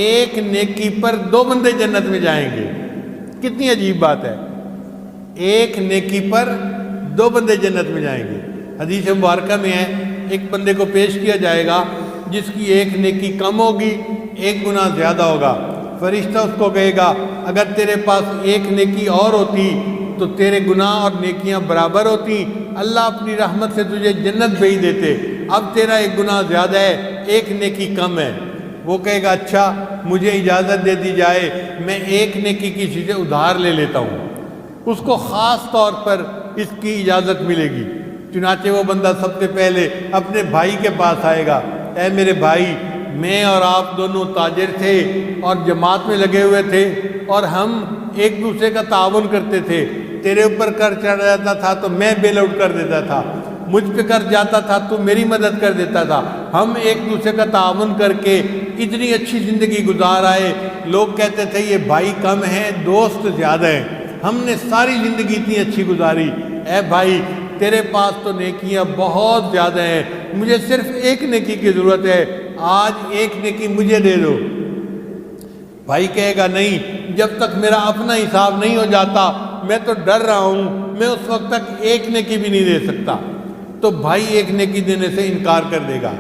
ایک نیکی پر 2 بندے جنت میں جائیں گے۔ کتنی عجیب بات ہے، ایک نیکی پر 2 بندے جنت میں جائیں گے۔ حدیث مبارکہ میں ہے ایک بندے کو پیش کیا جائے گا جس کی ایک نیکی کم ہوگی، ایک گناہ زیادہ ہوگا۔ فرشتہ اس کو کہے گا اگر تیرے پاس ایک نیکی اور ہوتی تو تیرے گناہ اور نیکیاں برابر ہوتی، اللہ اپنی رحمت سے تجھے جنت بھیج دیتے، اب تیرا ایک گناہ زیادہ ہے، ایک نیکی کم ہے۔ وہ کہے گا اچھا مجھے اجازت دے دی جائے، میں ایک نیکی کسی سے ادھار لے لیتا ہوں۔ اس کو خاص طور پر اس کی اجازت ملے گی۔ چنانچہ وہ بندہ سب سے پہلے اپنے بھائی کے پاس آئے گا، اے میرے بھائی، میں اور آپ دونوں تاجر تھے اور جماعت میں لگے ہوئے تھے اور ہم ایک دوسرے کا تعاون کرتے تھے۔ تیرے اوپر قرض چڑھ جاتا تھا تو میں بیل آؤٹ کر دیتا تھا، مجھ پہ قرض جاتا تھا تو میری مدد کر دیتا تھا، ہم ایک دوسرے کا تعاون کر کے اتنی اچھی زندگی گزار آئے۔ لوگ کہتے تھے یہ بھائی کم ہیں، دوست زیادہ ہیں، ہم نے ساری زندگی اتنی اچھی گزاری۔ اے بھائی تیرے پاس تو نیکیاں بہت زیادہ ہیں، مجھے صرف ایک نیکی کی ضرورت ہے، آج ایک نیکی مجھے دے دو۔ بھائی کہے گا نہیں، جب تک میرا اپنا حساب نہیں ہو جاتا میں تو ڈر رہا ہوں، میں اس وقت تک ایک نیکی بھی نہیں دے سکتا۔ تو بھائی ایک نیکی دینے سے انکار کر دے گا۔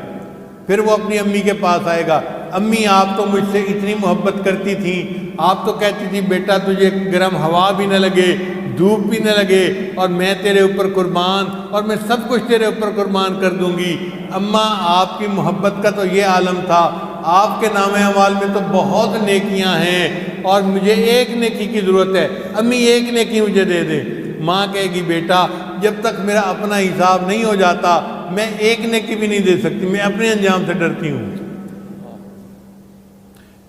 پھر وہ اپنی امی کے پاس آئے گا، امی آپ تو مجھ سے اتنی محبت کرتی تھیں، آپ تو کہتی تھی بیٹا تجھے گرم ہوا بھی نہ لگے، دھوپ بھی نہ لگے، اور میں تیرے اوپر قربان، اور میں سب کچھ تیرے اوپر قربان کر دوں گی۔ اماں آپ کی محبت کا تو یہ عالم تھا، آپ کے نام اعمال میں تو بہت نیکیاں ہیں اور مجھے ایک نیکی کی ضرورت ہے، امی ایک نیکی مجھے دے دیں۔ ماں کہے گی بیٹا جب تک میرا اپنا حساب نہیں ہو جاتا میں ایک نیکی بھی نہیں دے سکتی، میں اپنے انجام سے ڈرتی ہوں۔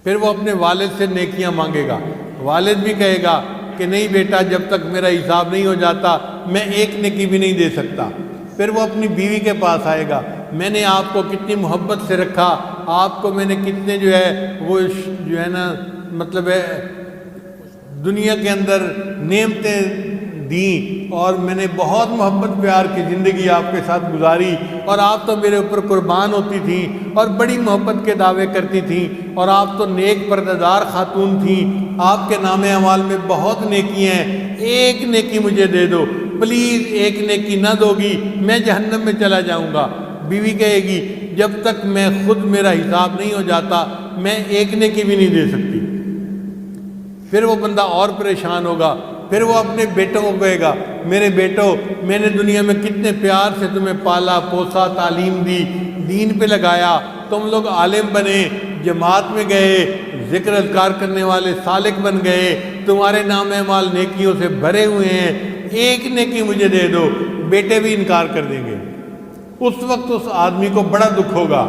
پھر وہ اپنے والد سے نیکیاں مانگے گا، والد بھی کہے گا کہ نہیں بیٹا جب تک میرا حساب نہیں ہو جاتا میں ایک نیکی بھی نہیں دے سکتا۔ پھر وہ اپنی بیوی کے پاس آئے گا، میں نے آپ کو کتنی محبت سے رکھا، آپ کو میں نے کتنے وہ مطلب ہے دنیا کے اندر نعمتیں دیں اور میں نے بہت محبت پیار کی زندگی آپ کے ساتھ گزاری، اور آپ تو میرے اوپر قربان ہوتی تھیں اور بڑی محبت کے دعوے کرتی تھیں، اور آپ تو نیک پردہ خاتون تھیں، آپ کے نام اعمال میں بہت نیکی ہیں، ایک نیکی مجھے دے دو پلیز، ایک نیکی نہ دو گی میں جہنم میں چلا جاؤں گا۔ بیوی کہے گی جب تک میں خود میرا حساب نہیں ہو جاتا میں ایک نیکی بھی نہیں دے سکتی۔ پھر وہ بندہ اور پریشان ہوگا، پھر وہ اپنے بیٹوں کو کہے گا میرے بیٹوں میں نے دنیا میں کتنے پیار سے تمہیں پالا پوسا، تعلیم دی، دین پہ لگایا، تم لوگ عالم بنے، جماعت میں گئے، ذکر اذکار کرنے والے سالک بن گئے، تمہارے نام اعمال نیکیوں سے بھرے ہوئے ہیں، ایک نیکی مجھے دے دو۔ بیٹے بھی انکار کر دیں گے۔ اس وقت اس آدمی کو بڑا دکھ ہوگا۔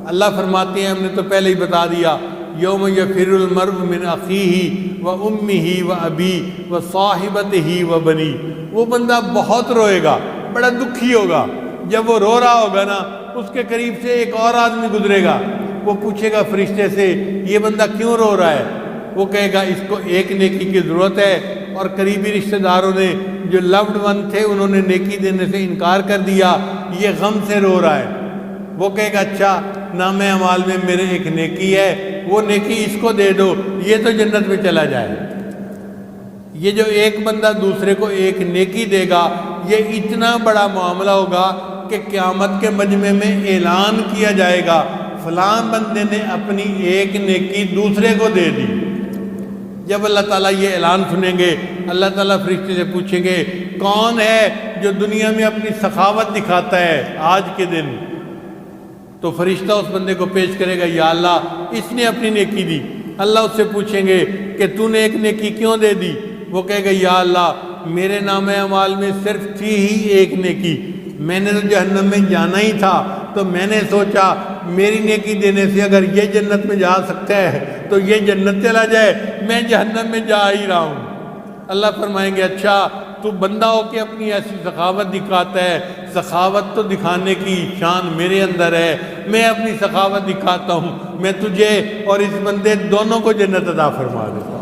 اللہ فرماتے ہیں ہم نے تو پہلے ہی بتا دیا، یوم یفر المرء من اخیہ و امہ و ابی و صاحبتہ و بنی، وہ بندہ بہت روئے گا، بڑا دکھی ہوگا۔ جب وہ رو رہا ہوگا نا اس کے قریب سے ایک اور آدمی گزرے گا، وہ پوچھے گا فرشتے سے یہ بندہ کیوں رو رہا ہے؟ وہ کہے گا اس کو ایک نیکی کی ضرورت ہے اور قریبی رشتہ داروں نے جو لوڈ ون تھے انہوں نے نیکی دینے سے انکار کر دیا، یہ غم سے رو رہا ہے۔ وہ کہے گا اچھا نام اعمال میں میرے ایک نیکی ہے، وہ نیکی اس کو دے دو، یہ تو جنت میں چلا جائے۔ یہ جو ایک بندہ دوسرے کو ایک نیکی دے گا یہ اتنا بڑا معاملہ ہوگا کہ قیامت کے مجمع میں اعلان کیا جائے گا فلاں بندے نے اپنی ایک نیکی دوسرے کو دے دی۔ جب اللہ تعالیٰ یہ اعلان سنیں گے اللہ تعالیٰ فرشتے سے پوچھیں گے کون ہے جو دنیا میں اپنی سخاوت دکھاتا ہے آج کے دن؟ تو فرشتہ اس بندے کو پیش کرے گا یا اللہ اس نے اپنی نیکی دی۔ اللہ اس سے پوچھیں گے کہ تو نے ایک نیکی کیوں دے دی؟ وہ کہے گا یا اللہ میرے نام اعمال میں صرف تھی ہی ایک نیکی، میں نے تو جہنم میں جانا ہی تھا تو میں نے سوچا میری نیکی دینے سے اگر یہ جنت میں جا سکتا ہے تو یہ جنت چلا جائے، میں جہنم میں جا ہی رہا ہوں۔ اللہ فرمائیں گے اچھا تو بندہ ہو کے اپنی ایسی سخاوت دکھاتا ہے، سخاوت تو دکھانے کی شان میرے اندر ہے، میں اپنی سخاوت دکھاتا ہوں، میں تجھے اور اس بندے دونوں کو جنت عطا فرما دیتا ہوں۔